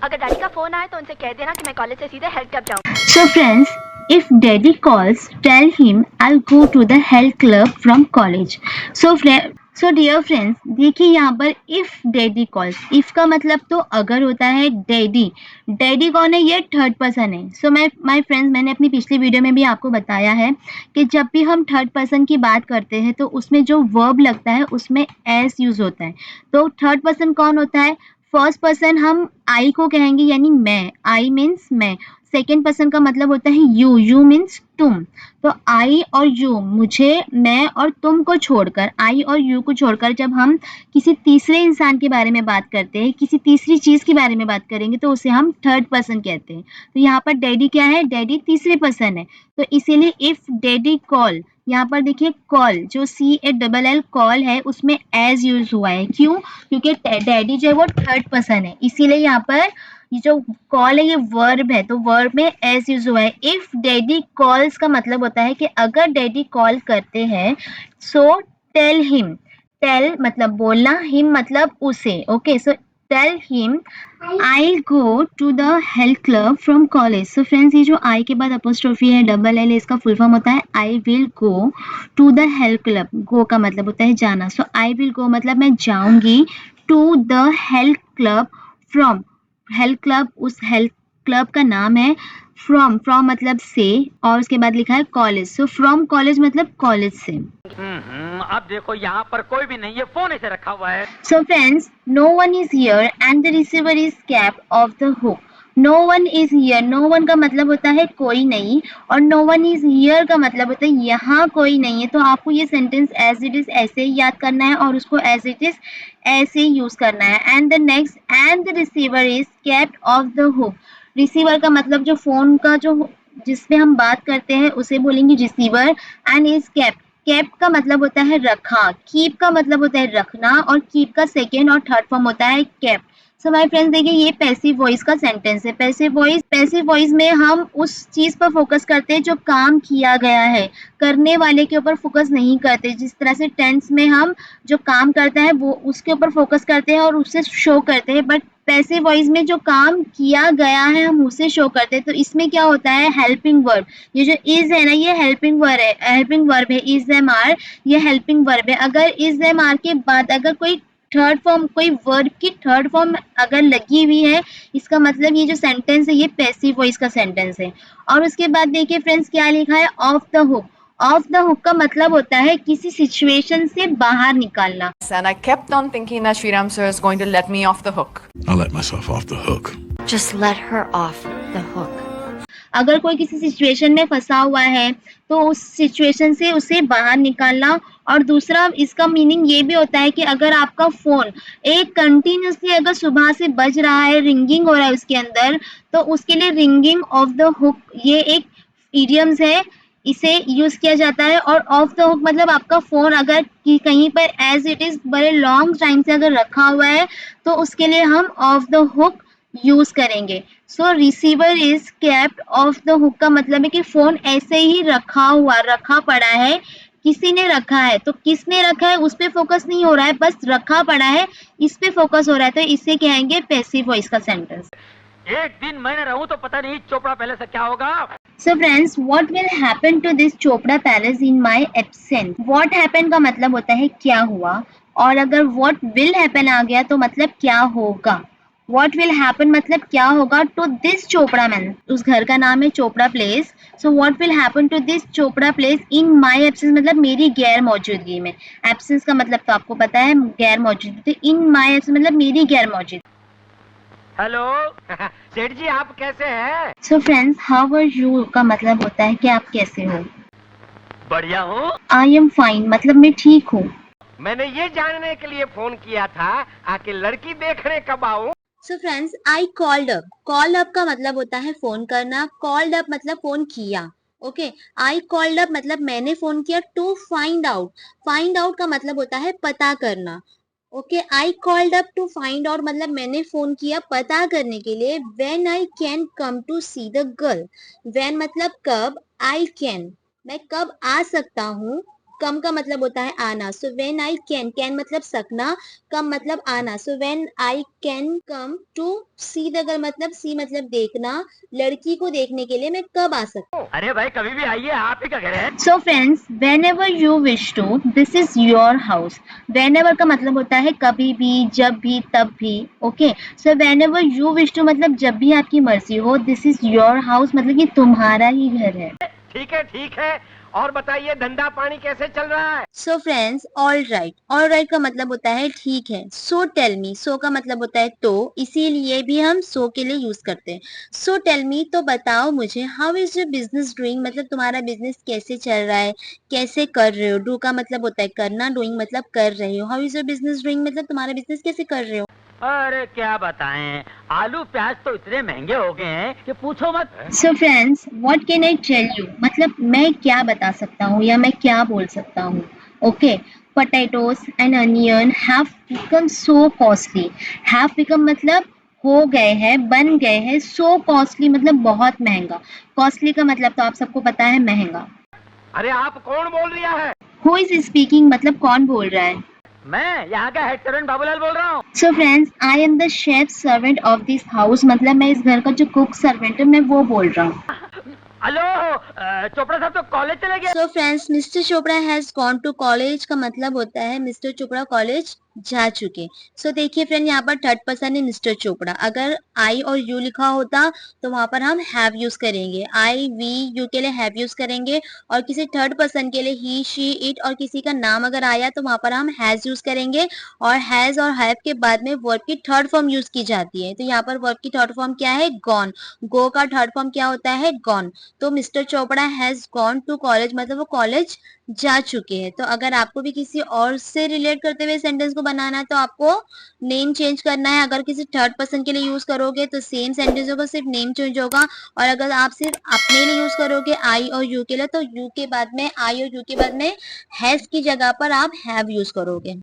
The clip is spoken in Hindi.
अगर डैडी का फोन आए तो उनसे कह देना कि मैं कॉलेज से सीधे हेल्थ क्लब जाऊँ। So friends, if daddy calls, tell him I'll go to the health club from college. So dear friends, देखिए यहाँ पर if daddy calls, if का मतलब तो अगर होता है daddy. Daddy कौन है? ये थर्ड पर्सन है. So my friends, मैंने अपनी पिछली वीडियो में भी आपको बताया है कि जब भी हम थर्ड पर्सन की बात करते हैं तो उसमें जो वर्ब लगता है उसमें as यूज होता है. तो थर्ड पर्सन कौन होता है? फर्स्ट पर्सन हम आई को कहेंगे यानी मैं, आई मीन्स मैं. सेकेंड पर्सन का मतलब होता है यू मीन्स तुम. तो आई और यू, मुझे, मैं और तुम को छोड़कर, आई और यू को छोड़कर जब हम किसी तीसरे इंसान के बारे में बात करते हैं, किसी तीसरी चीज के बारे में बात करेंगे तो उसे हम थर्ड पर्सन कहते हैं. तो यहाँ पर डैडी क्या है? डैडी तीसरे पर्सन है. तो इसीलिए इफ डैडी कॉल, यहाँ पर देखिए कॉल जो CALL कॉल है उसमें एज यूज हुआ है. क्यों? क्योंकि डैडी जो है वो थर्ड पर्सन है, इसीलिए यहाँ पर ये जो कॉल है ये वर्ब है, तो वर्ब में एज यूज हुआ है. इफ डैडी कॉल्स का मतलब होता है कि अगर डैडी कॉल करते हैं, सो टेल हिम. टेल मतलब बोलना, हिम मतलब उसे. Okay, so tell him I'll go to the health club from college. So friends, ये जो I के बाद apostrophe है, double L, इसका full form होता है I will go to the health club. Go का मतलब होता है जाना. So I will go मतलब मैं जाऊंगी to the health club from. Health club, उस हेल्थ क्लब का नाम है. फ्रॉम मतलब से, और उसके बाद लिखा है कॉलेज. सो फ्रॉम कॉलेज मतलब कॉलेज से. अब देखो यहाँ पर कोई भी नहीं है, फोन ऐसे रखा हुआ है. So friends, no one is here and the receiver is kept off the hook. No one is here, no one का मतलब होता है कोई नहीं, और नो वन इज हियर का मतलब होता है यहाँ कोई नहीं है. तो आपको ये सेंटेंस एज इट इज ऐसे ही याद करना है और उसको एज इट इज ऐसे ही यूज करना है. And the next, and the receiver is kept off the hook. Receiver का मतलब जो फोन का जो जिसपे हम बात करते हैं उसे बोलेंगे receiver. And is kept, kept का मतलब होता है रखा, कीप का मतलब होता है रखना, और कीप का सेकेंड और थर्ड फॉर्म होता है केप. सो माय फ्रेंड्स, देखिए ये पैसिव वॉइस का सेंटेंस है. पैसिव वॉइस में हम उस चीज पर फोकस करते हैं जो काम किया गया है, करने वाले के ऊपर फोकस नहीं करते. जिस तरह से टेंस में हम जो काम करता है वो उसके ऊपर फोकस करते हैं और उससे शो करते हैं, बट पैसिव वॉइस में जो काम किया गया है हम उसे शो करते हैं. तो इसमें क्या होता है? Helping verb. ये जो इज है ना, ये हेल्पिंग वर्ब है. हेल्पिंग वर्ब है इज एम आर, ये हेल्पिंग वर्ब है. अगर इज एम आर के बाद अगर कोई थर्ड फॉर्म, कोई वर्ब की थर्ड फॉर्म अगर लगी हुई है, इसका मतलब ये जो सेंटेंस है ये पैसिव वॉइस का सेंटेंस है. और उसके बाद देखिए फ्रेंड्स क्या लिखा है? Of the hook. Of the hook का मतलब होता है किसी सिचुएशन से बाहर निकालना. And I kept on thinking that Sriram sir is going to let me off the hook. I'll let myself off the hook. Just let her off the hook. अगर कोई किसी सिचुएशन में फंसा हुआ है तो उस सिचुएशन से उसे बाहर निकालना. और दूसरा इसका मीनिंग ये भी होता है कि अगर आपका फोन एक कंटिन्यूसली अगर सुबह से बज रहा है, रिंगिंग हो रहा है उसके अंदर, तो उसके लिए रिंगिंग ऑफ द हुक ये एक इडियम्स है, इसे यूज किया जाता है. और ऑफ द हुक मतलब आपका फोन अगर कहीं पर एज इट इज बड़े लॉन्ग टाइम से अगर रखा हुआ है तो उसके लिए हम ऑफ द हुक यूज करेंगे. So receiver is kept off the hook का मतलब है कि फोन ऐसे ही रखा पड़ा है, किसी ने रखा है. तो किसने रखा है उस पे फोकस नहीं हो रहा है, बस रखा पड़ा है इस पे फोकस हो रहा है. तो इसे कहेंगे पैसिव वॉइस का सेंटेंस. एक दिन मैं रहूं तो पता नहीं चोपड़ा पहले से क्या होगा. So friends, what will happen to this Chopra Palace in my absence? What happened का मतलब होता है क्या हुआ, और अगर what will happen आ गया तो मतलब क्या होगा. What will happen मतलब क्या होगा to this Chopra man, उस घर का नाम है Chopra place. So what will happen to this Chopra place in my absence मतलब मेरी गैर मौजूदगी में. Absence का मतलब तो आपको पता है गैर मौजूदगी, तो in my absence मतलब मेरी गैर मौजूदगी. हेलो सेठ जी, आप कैसे हैं? So friends, how are you का मतलब होता है कि आप कैसे हो. बढ़िया हूँ. I am fine मतलब मैं ठीक हूँ. मैंने ये जानने के लिए फोन किया था आके लड़की देखने कब आऊँ. So friends, I called up. Call up का मतलब होता है फोन करना. कॉल्ड अप मतलब फोन किया. ओके, आई कॉल्ड अप मतलब मैंने फोन किया. To find out, find out का मतलब होता है पता करना. Okay, I called up to find out मतलब मैंने फोन किया पता करने के लिए. When I can come to see the girl. When मतलब कब, आई कैन मैं कब आ सकता हूँ, कम का मतलब होता है आना, सो व्हेन आई कैन मतलब सकना, कम मतलब आना, so when I can come to see the girl मतलब सी मतलब देखना, लड़की को देखने के लिए मैं कब आ सकता हूँ। अरे भाई कभी भी आइए, आप ही का घर है। So friends, whenever you wish to, this is your house. whenever का मतलब होता है कभी भी, जब भी, तब भी. Okay, so whenever you wish to मतलब जब भी आपकी मर्जी हो, this is your house मतलब कि तुम्हारा ही घर है. ठीक है। और बताइए धंधा पानी कैसे चल रहा है? सो फ्रेंड्स, ऑल राइट का मतलब होता है ठीक है. सो टेल मी, सो का मतलब होता है तो, इसीलिए भी हम सो के लिए यूज करते हैं. सो टेल मी तो बताओ मुझे, how is your business doing मतलब तुम्हारा बिजनेस कैसे चल रहा है, कैसे कर रहे हो. डू का मतलब होता है करना, डूइंग मतलब कर रहे हो. How is your business doing मतलब तुम्हारा बिजनेस कैसे कर रहे हो. अरे क्या बताएं, आलू प्याज तो इतने महंगे हो गए हैं कि पूछो मत। So friends, what can I tell you मतलब मैं क्या बता सकता हूँ या मैं क्या बोल सकता हूँ. Okay, potatoes and onion have become so costly. have become मतलब हो गए हैं, बन गए हैं. so costly मतलब बहुत महंगा. costly का मतलब तो आप सबको पता है, महंगा. अरे आप कौन बोल रहा है? who is speaking मतलब कौन बोल रहा है. मैं यहाँ का हेड सर्वेंट बाबूलाल बोल रहा हूँ। सो friends, I am the chef servant of this house मतलब मैं इस घर का जो कुक सर्वेंट है मैं वो बोल रहा हूँ. हेलो, चोपड़ा साहब तो कॉलेज चले गए। So friends, mister Chopra has gone to college का मतलब होता है मिस्टर चोपड़ा कॉलेज जा चुके. सो देखिए फ्रेंड, यहाँ पर थर्ड पर्सन है मिस्टर चोपड़ा. अगर आई और यू लिखा होता तो वहां पर हम हैव यूज करेंगे. आई वी यू के लिए हैव यूज करेंगे, और किसी थर्ड पर्सन के लिए ही शी इट और किसी का नाम अगर आया तो वहां पर हम हैज यूज करेंगे. और हैज और हैव के बाद में वर्ब की थर्ड फॉर्म यूज की जाती है. तो यहाँ पर वर्ब की थर्ड फॉर्म क्या है, गॉन. गो का थर्ड फॉर्म क्या होता है, गॉन. तो mister Chopra has gone to college मतलब वो कॉलेज जा चुके हैं. तो अगर आपको भी किसी और से रिलेट करते हुए सेंटेंस को बनाना है तो आपको नेम चेंज करना है. अगर किसी थर्ड पर्सन के लिए यूज करोगे तो सेम सेंटेंस होगा, सिर्फ नेम चेंज होगा. और अगर आप सिर्फ अपने लिए यूज करोगे आई और यू के लिए, तो यू के बाद में, आई और यू के बाद में हैज की जगह पर आप हैव यूज करोगे.